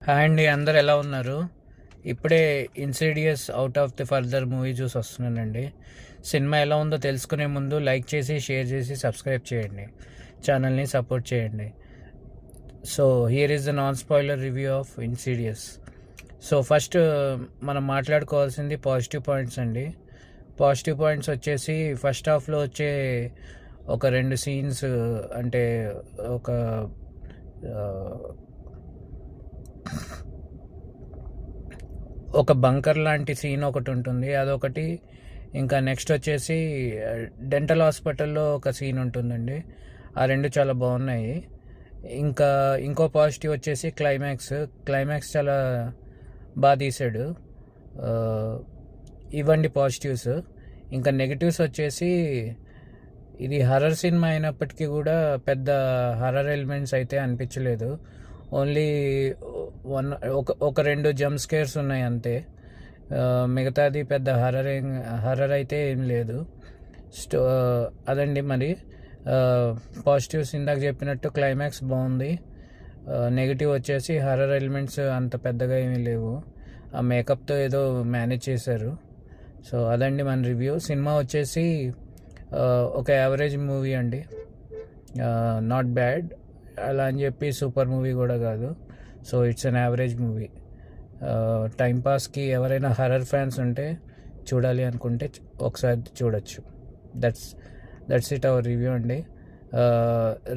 Hi అండి, అందరు ఎలా ఉన్నారు? ఇప్పుడే Insidious out of the further movie చూసి వస్తున్నానండి. సినిమా ఎలా ఉందో తెలుసుకునే ముందు లైక్ చేసి, షేర్ చేసి, సబ్స్క్రైబ్ చేయండి. ఛానల్ని సపోర్ట్ చేయండి. So here is the non spoiler review of Insidious. So first మనం మాట్లాడుకోవాల్సింది పాజిటివ్ పాయింట్స్ అండి. పాజిటివ్ పాయింట్స్ వచ్చేసి ఫస్ట్ హాఫ్లో వచ్చే ఒక రెండు సీన్స్, అంటే ఒక ఒక బంకర్ లాంటి సీన్ ఒకటి ఉంటుంది, అదొకటి. ఇంకా నెక్స్ట్ వచ్చేసి డెంటల్ హాస్పిటల్లో ఒక సీన్ ఉంటుందండి. ఆ రెండు చాలా బాగున్నాయి. ఇంకా ఇంకో పాజిటివ్ వచ్చేసి క్లైమాక్స్ చాలా బాగా తీసాడు. ఇవ్వండి పాజిటివ్స్. ఇంకా నెగిటివ్స్ వచ్చేసి ఇది హర్రర్ సినిమా అయినప్పటికీ కూడా పెద్ద హర్రర్ ఎలిమెంట్స్ అయితే అనిపించలేదు. ఓన్లీ ఒక రెండు జంప్ స్కేర్స్ ఉన్నాయి అంతే. మిగతాది పెద్ద హర్రర్ అయితే ఏం లేదు. అదండి మరి. పాజిటివ్స్ ఇందాక చెప్పినట్టు క్లైమాక్స్ బాగుంది. నెగిటివ్ వచ్చేసి హర్రర్ ఎలిమెంట్స్ అంత పెద్దగా ఏమీ లేవు. ఆ మేకప్తో ఏదో మేనేజ్ చేశారు. సో అదండి మన రివ్యూ. సినిమా వచ్చేసి ఒక యావరేజ్ మూవీ అండి. నాట్ బ్యాడ్, అలా అని చెప్పి సూపర్ మూవీ కూడా కాదు. So it's an average movie. టైంపాస్కి ఎవరైనా హర్రర్ ఫ్యాన్స్ ఉంటే, చూడాలి అనుకుంటే ఒకసారి చూడొచ్చు. దట్స్ ఇట్ అవర్ రివ్యూ అండి.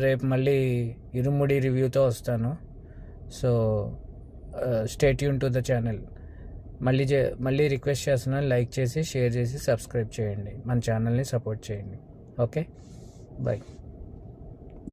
రేపు మళ్ళీ ఇరుముడి రివ్యూతో వస్తాను. So stay tune to the channel. మళ్ళీ రిక్వెస్ట్ చేస్తున్నాను, లైక్ చేసి, షేర్ చేసి, సబ్స్క్రైబ్ చేయండి. మన ఛానల్ని సపోర్ట్ చేయండి. Okay, bye.